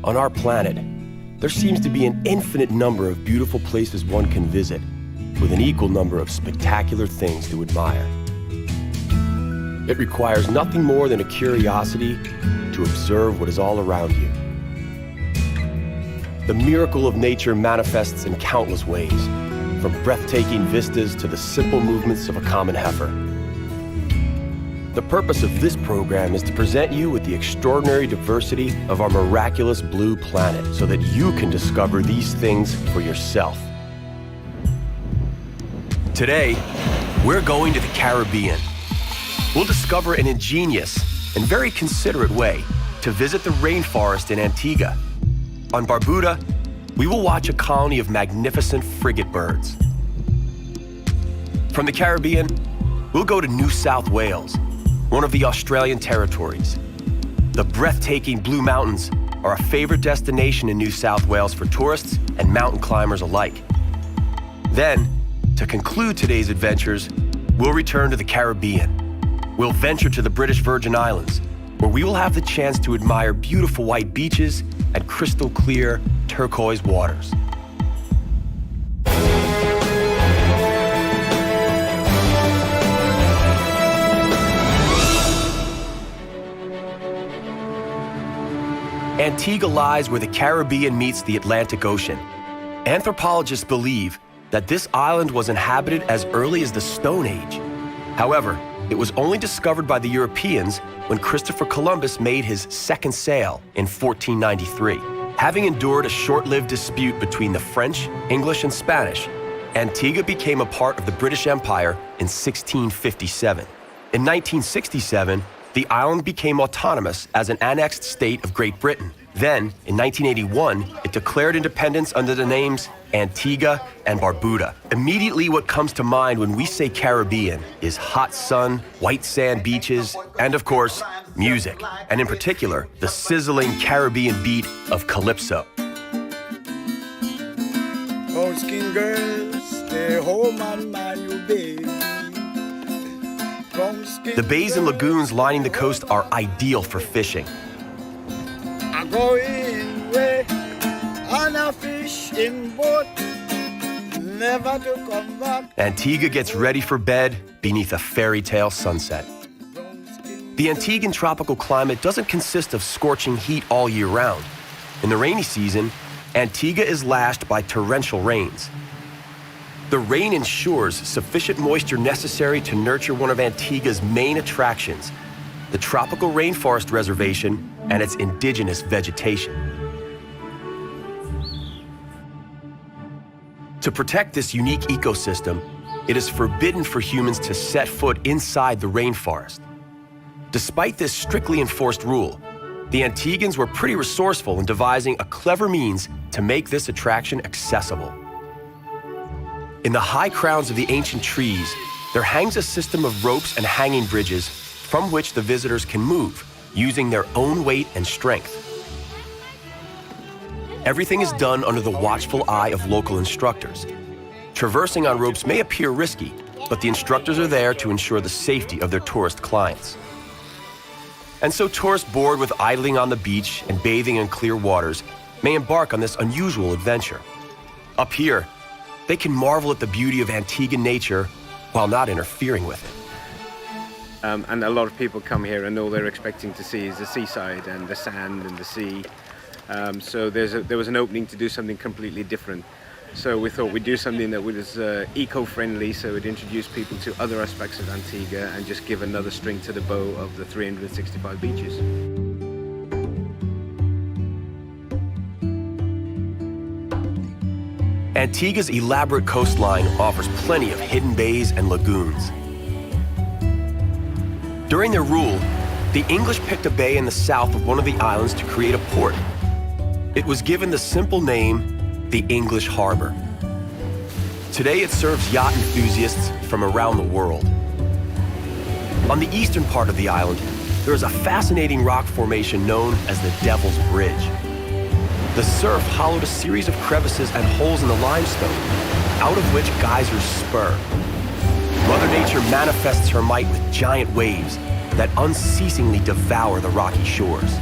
On our planet, there seems to be an infinite number of beautiful places one can visit, with an equal number of spectacular things to admire. It requires nothing more than a curiosity to observe what is all around you. The miracle of nature manifests in countless ways, from breathtaking vistas to the simple movements of a common heifer. The purpose of this program is to present you with the extraordinary diversity of our miraculous blue planet so that you can discover these things for yourself. Today, we're going to the Caribbean. We'll discover an ingenious and very considerate way to visit the rainforest in Antigua. On Barbuda, we will watch a colony of magnificent frigate birds. From the Caribbean, we'll go to New South Wales, one of the Australian territories. The breathtaking Blue Mountains are a favorite destination in New South Wales for tourists and mountain climbers alike. Then, to conclude today's adventures, we'll return to the Caribbean. We'll venture to the British Virgin Islands, where we will have the chance to admire beautiful white beaches and crystal clear turquoise waters. Antigua lies where the Caribbean meets the Atlantic Ocean. Anthropologists believe that this island was inhabited as early as the Stone Age. However, it was only discovered by the Europeans when Christopher Columbus made his second sail in 1493. Having endured a short-lived dispute between the French, English, and Spanish, Antigua became a part of the British Empire in 1657. In 1967, the island became autonomous as an annexed state of Great Britain. Then, in 1981, it declared independence under the names Antigua and Barbuda. Immediately what comes to mind when we say Caribbean is hot sun, white sand beaches, and of course, music, and in particular, the sizzling Caribbean beat of calypso. Oh, skin girls, stay home and mind you, baby. The bays and lagoons lining the coast are ideal for fishing. I'm going away on a fishing boat, never to come back. Antigua gets ready for bed beneath a fairy tale sunset. The Antiguan tropical climate doesn't consist of scorching heat all year round. In the rainy season, Antigua is lashed by torrential rains. The rain ensures sufficient moisture necessary to nurture one of Antigua's main attractions, the tropical rainforest reservation and its indigenous vegetation. To protect this unique ecosystem, it is forbidden for humans to set foot inside the rainforest. Despite this strictly enforced rule, the Antiguans were pretty resourceful in devising a clever means to make this attraction accessible. In the high crowns of the ancient trees, there hangs a system of ropes and hanging bridges from which the visitors can move, using their own weight and strength. Everything is done under the watchful eye of local instructors. Traversing on ropes may appear risky, but the instructors are there to ensure the safety of their tourist clients. And so tourists bored with idling on the beach and bathing in clear waters may embark on this unusual adventure. Up here, they can marvel at the beauty of Antiguan nature while not interfering with it. And a lot of people come here and all they're expecting to see is the seaside and the sand and the sea. So there was an opening to do something completely different. So we thought we'd do something that was eco-friendly, so we'd introduce people to other aspects of Antigua and just give another string to the bow of the 365 beaches. Antigua's elaborate coastline offers plenty of hidden bays and lagoons. During their rule, the English picked a bay in the south of one of the islands to create a port. It was given the simple name, the English Harbor. Today it serves yacht enthusiasts from around the world. On the eastern part of the island, there is a fascinating rock formation known as the Devil's Bridge. The surf hollowed a series of crevices and holes in the limestone, out of which geysers spur. Mother Nature manifests her might with giant waves that unceasingly devour the rocky shores.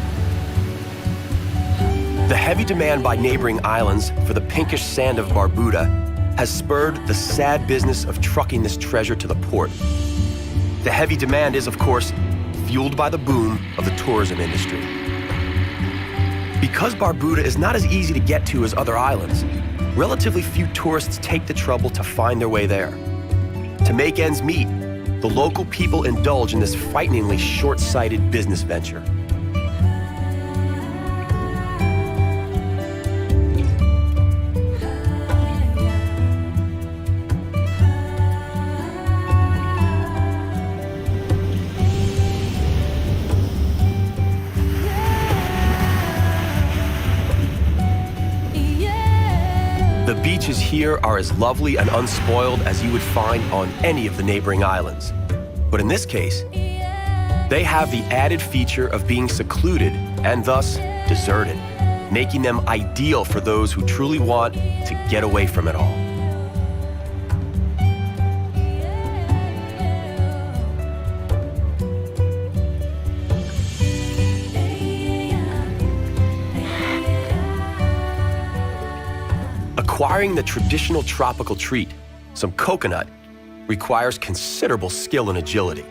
The heavy demand by neighboring islands for the pinkish sand of Barbuda has spurred the sad business of trucking this treasure to the port. The heavy demand is, of course, fueled by the boom of the tourism industry. Because Barbuda is not as easy to get to as other islands, relatively few tourists take the trouble to find their way there. To make ends meet, the local people indulge in this frighteningly short-sighted business venture. The beaches here are as lovely and unspoiled as you would find on any of the neighboring islands. But in this case, they have the added feature of being secluded and thus deserted, making them ideal for those who truly want to get away from it all. Acquiring the traditional tropical treat, some coconut, requires considerable skill and agility.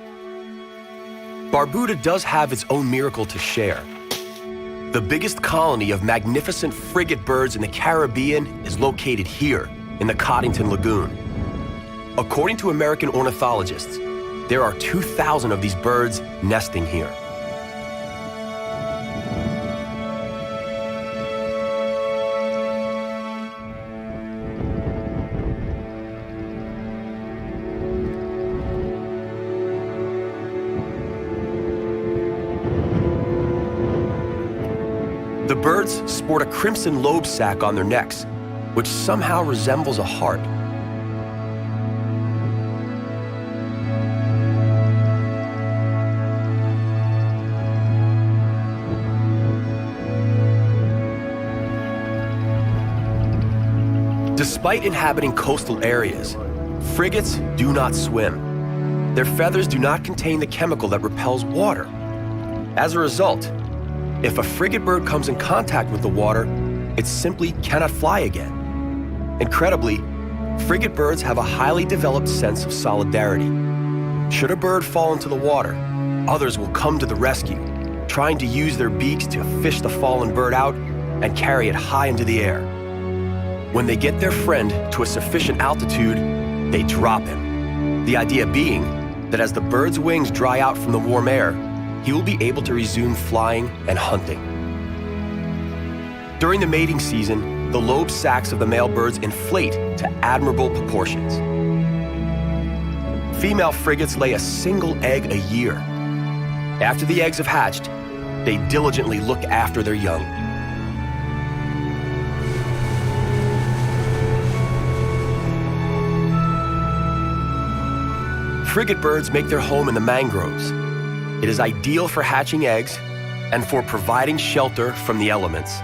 Barbuda does have its own miracle to share. The biggest colony of magnificent frigate birds in the Caribbean is located here in the Coddington Lagoon. According to American ornithologists, there are 2,000 of these birds nesting here. The birds sport a crimson lobe sac on their necks, which somehow resembles a heart. Despite inhabiting coastal areas, frigates do not swim. Their feathers do not contain the chemical that repels water. As a result, if a frigate bird comes in contact with the water, it simply cannot fly again. Incredibly, frigate birds have a highly developed sense of solidarity. Should a bird fall into the water, others will come to the rescue, trying to use their beaks to fish the fallen bird out and carry it high into the air. When they get their friend to a sufficient altitude, they drop him. The idea being that as the bird's wings dry out from the warm air, he will be able to resume flying and hunting. During the mating season, the lobe sacs of the male birds inflate to admirable proportions. Female frigates lay a single egg a year. After the eggs have hatched, they diligently look after their young. Frigate birds make their home in the mangroves. It is ideal for hatching eggs and for providing shelter from the elements.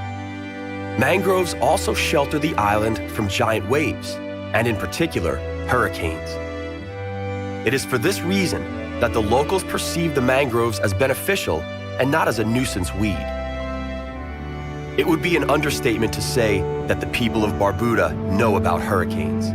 Mangroves also shelter the island from giant waves, and in particular, hurricanes. It is for this reason that the locals perceive the mangroves as beneficial and not as a nuisance weed. It would be an understatement to say that the people of Barbuda know about hurricanes.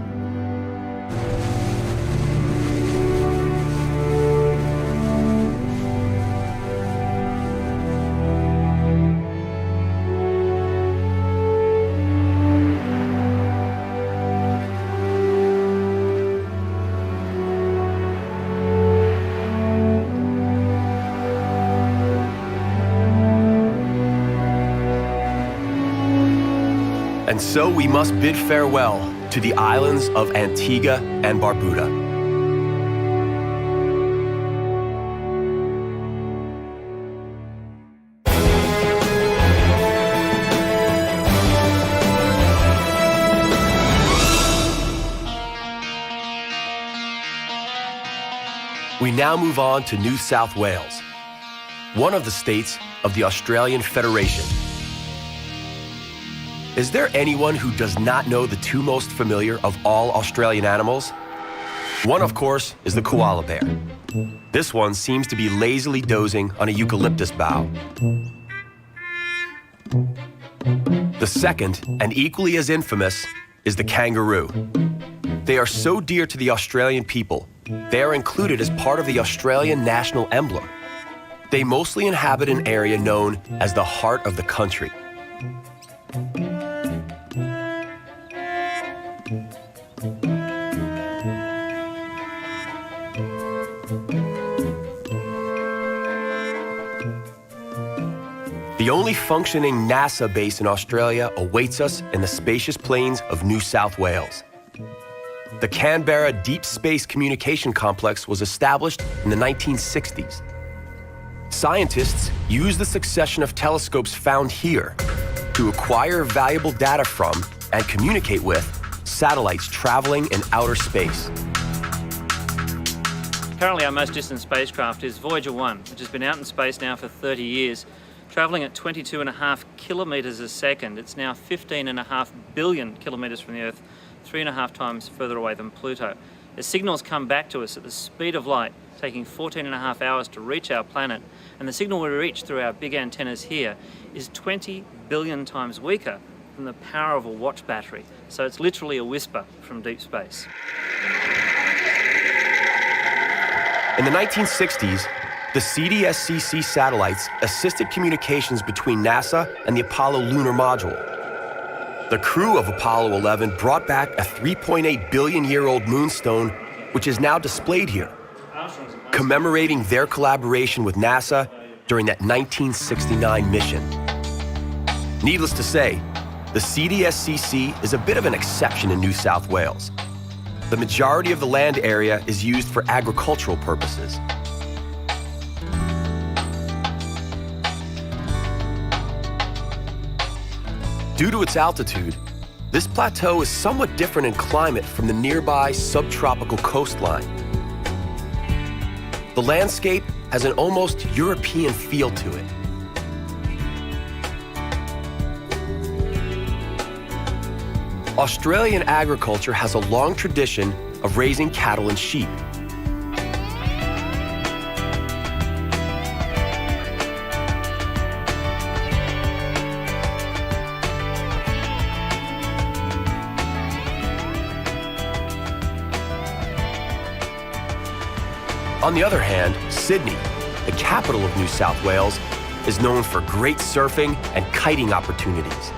And so we must bid farewell to the islands of Antigua and Barbuda. We now move on to New South Wales, one of the states of the Australian Federation. Is there anyone who does not know the two most familiar of all Australian animals? One, of course, is the koala bear. This one seems to be lazily dozing on a eucalyptus bough. The second, and equally as infamous, is the kangaroo. They are so dear to the Australian people, they are included as part of the Australian national emblem. They mostly inhabit an area known as the heart of the country. The only functioning NASA base in Australia awaits us in the spacious plains of New South Wales. The Canberra Deep Space Communication Complex was established in the 1960s. Scientists use the succession of telescopes found here to acquire valuable data from and communicate with satellites traveling in outer space. Currently our most distant spacecraft is Voyager 1, which has been out in space now for 30 years, travelling at 22.5 kilometres a second. It's now 15.5 billion kilometres from the Earth, 3.5 times further away than Pluto. The signals come back to us at the speed of light, taking 14.5 hours to reach our planet, and the signal we reach through our big antennas here is 20 billion times weaker than the power of a watch battery. So it's literally a whisper from deep space. In the 1960s, the CDS-CC satellites assisted communications between NASA and the Apollo lunar module. The crew of Apollo 11 brought back a 3.8 billion-year-old moonstone, which is now displayed here, commemorating their collaboration with NASA during that 1969 mission. Needless to say, the CDS-CC is a bit of an exception in New South Wales. The majority of the land area is used for agricultural purposes. Due to its altitude, this plateau is somewhat different in climate from the nearby subtropical coastline. The landscape has an almost European feel to it. Australian agriculture has a long tradition of raising cattle and sheep. On the other hand, Sydney, the capital of New South Wales, is known for great surfing and kiting opportunities.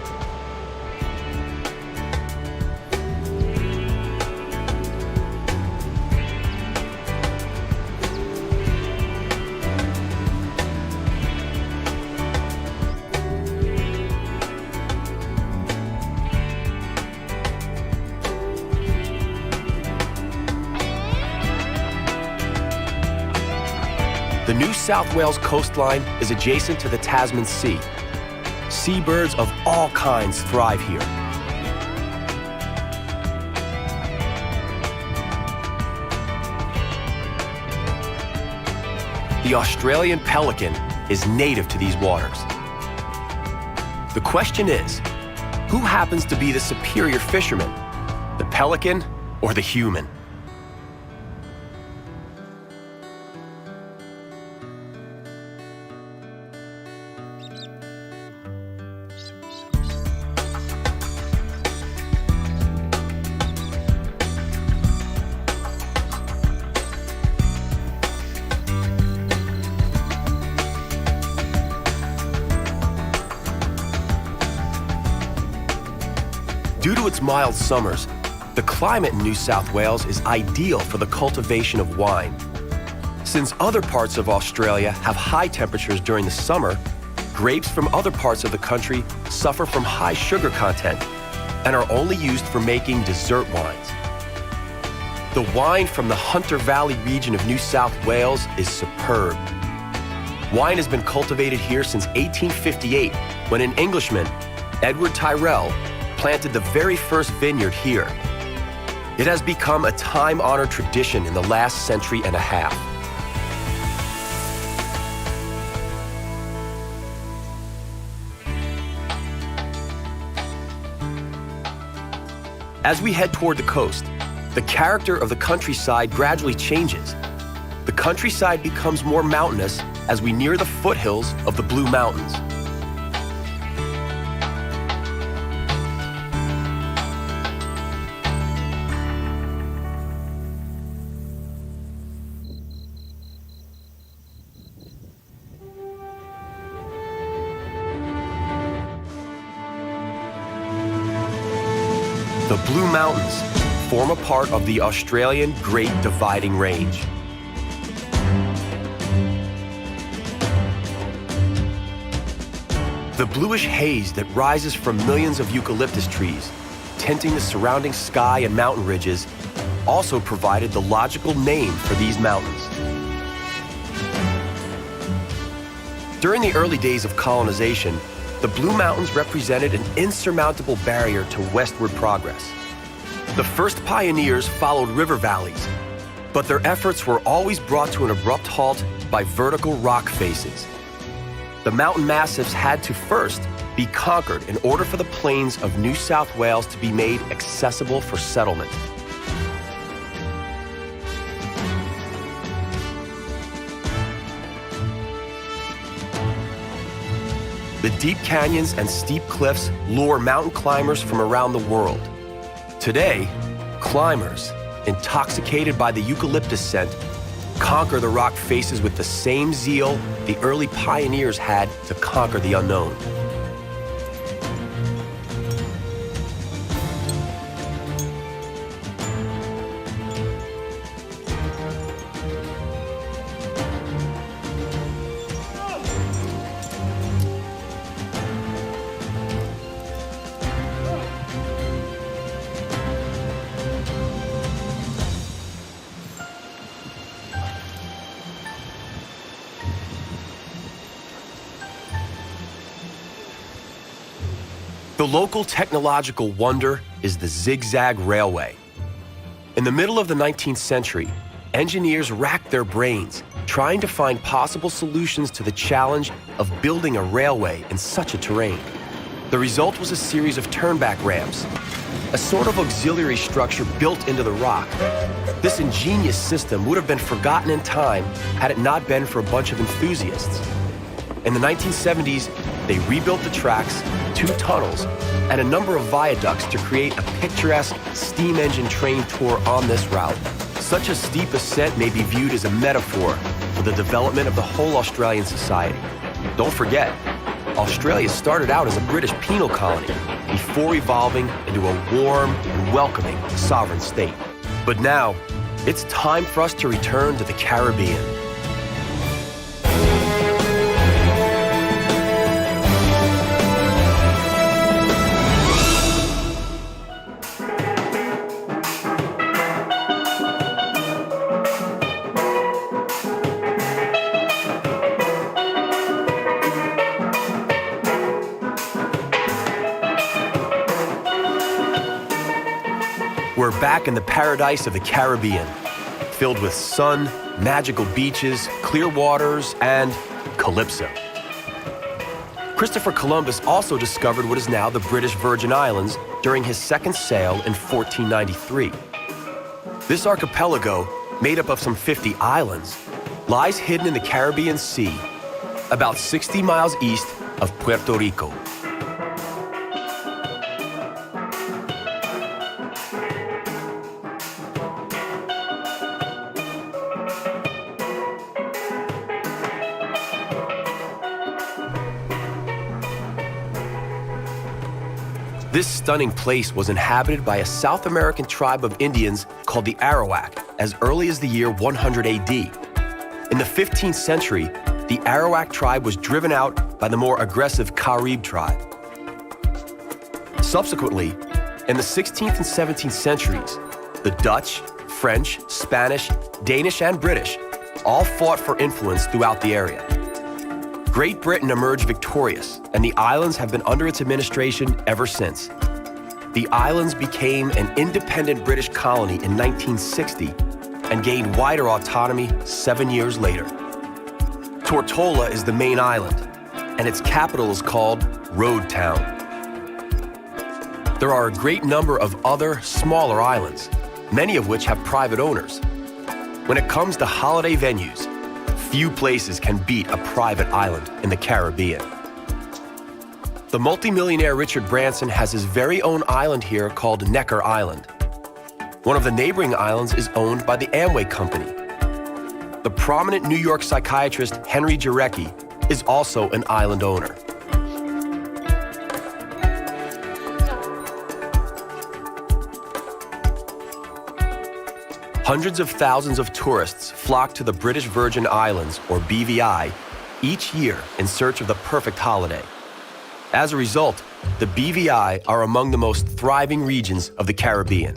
The New South Wales coastline is adjacent to the Tasman Sea. Seabirds of all kinds thrive here. The Australian pelican is native to these waters. The question is, who happens to be the superior fisherman, the pelican or the human? Due to its mild summers, the climate in New South Wales is ideal for the cultivation of wine. Since other parts of Australia have high temperatures during the summer, grapes from other parts of the country suffer from high sugar content and are only used for making dessert wines. The wine from the Hunter Valley region of New South Wales is superb. Wine has been cultivated here since 1858, when an Englishman, Edward Tyrrell, planted the very first vineyard here. It has become a time-honored tradition in the last century and a half. As we head toward the coast, the character of the countryside gradually changes. The countryside becomes more mountainous as we near the foothills of the Blue Mountains. Blue Mountains form a part of the Australian Great Dividing Range. The bluish haze that rises from millions of eucalyptus trees, tinting the surrounding sky and mountain ridges, also provided the logical name for these mountains. During the early days of colonization, the Blue Mountains represented an insurmountable barrier to westward progress. The first pioneers followed river valleys, but their efforts were always brought to an abrupt halt by vertical rock faces. The mountain massifs had to first be conquered in order for the plains of New South Wales to be made accessible for settlement. The deep canyons and steep cliffs lure mountain climbers from around the world. Today, climbers, intoxicated by the eucalyptus scent, conquer the rock faces with the same zeal the early pioneers had to conquer the unknown. The local technological wonder is the zigzag railway. In the middle of the 19th century, engineers racked their brains trying to find possible solutions to the challenge of building a railway in such a terrain. The result was a series of turnback ramps, a sort of auxiliary structure built into the rock. This ingenious system would have been forgotten in time had it not been for a bunch of enthusiasts. In the 1970s, they rebuilt the tracks, 2 tunnels, and a number of viaducts to create a picturesque steam engine train tour on this route. Such a steep ascent may be viewed as a metaphor for the development of the whole Australian society. Don't forget, Australia started out as a British penal colony before evolving into a warm and welcoming sovereign state. But now, it's time for us to return to the Caribbean. We're back in the paradise of the Caribbean, filled with sun, magical beaches, clear waters, and calypso. Christopher Columbus also discovered what is now the British Virgin Islands during his second sail in 1493. This archipelago, made up of some 50 islands, lies hidden in the Caribbean Sea, about 60 miles east of Puerto Rico. This stunning place was inhabited by a South American tribe of Indians called the Arawak as early as the year 100 AD. In the 15th century, the Arawak tribe was driven out by the more aggressive Carib tribe. Subsequently, in the 16th and 17th centuries, the Dutch, French, Spanish, Danish, and British all fought for influence throughout the area. Great Britain emerged victorious, and the islands have been under its administration ever since. The islands became an independent British colony in 1960 and gained wider autonomy 7 years later. Tortola is the main island, and its capital is called Road Town. There are a great number of other, smaller islands, many of which have private owners. When it comes to holiday venues, few places can beat a private island in the Caribbean. The multimillionaire Richard Branson has his very own island here called Necker Island. One of the neighboring islands is owned by the Amway Company. The prominent New York psychiatrist Henry Jarecki is also an island owner. Hundreds of thousands of tourists flock to the British Virgin Islands, or BVI, each year in search of the perfect holiday. As a result, the BVI are among the most thriving regions of the Caribbean.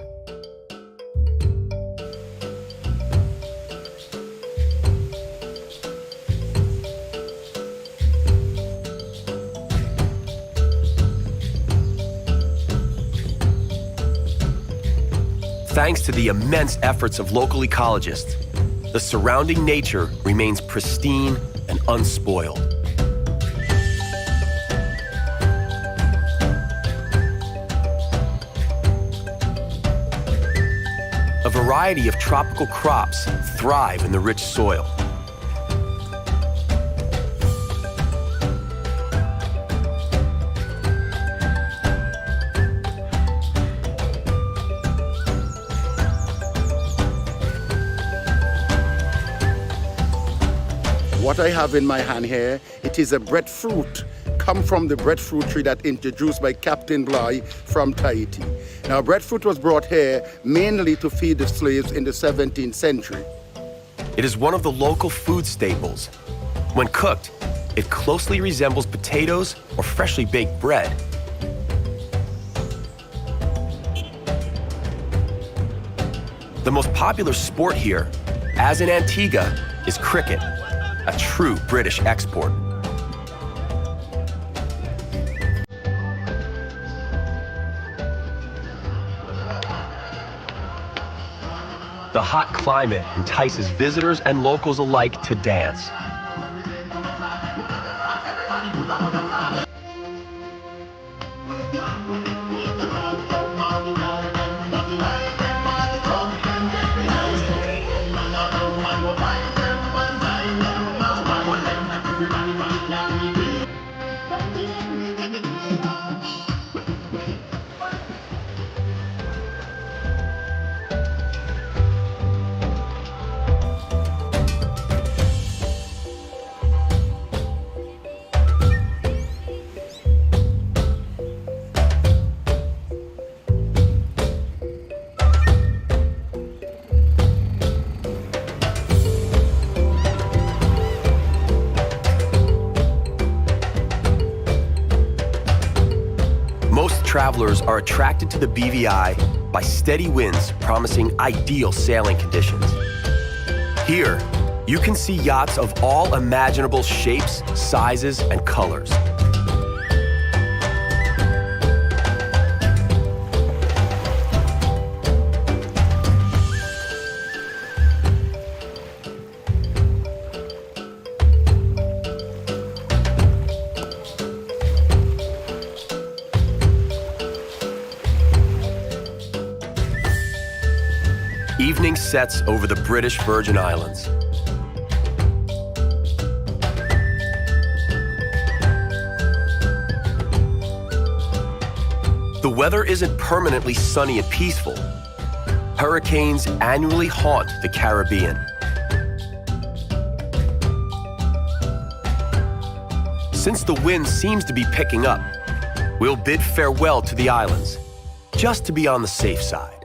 Thanks to the immense efforts of local ecologists, the surrounding nature remains pristine and unspoiled. A variety of tropical crops thrive in the rich soil. What I have in my hand here, it is a breadfruit, come from the breadfruit tree that introduced by Captain Bligh from Tahiti. Now, breadfruit was brought here mainly to feed the slaves in the 17th century. It is one of the local food staples. When cooked, it closely resembles potatoes or freshly baked bread. The most popular sport here, as in Antigua, is cricket, a true British export. The hot climate entices visitors and locals alike to dance. Most travelers are attracted to the BVI by steady winds promising ideal sailing conditions. Here, you can see yachts of all imaginable shapes, sizes, and colors. Evening sets over the British Virgin Islands. The weather isn't permanently sunny and peaceful. Hurricanes annually haunt the Caribbean. Since the wind seems to be picking up, we'll bid farewell to the islands, just to be on the safe side.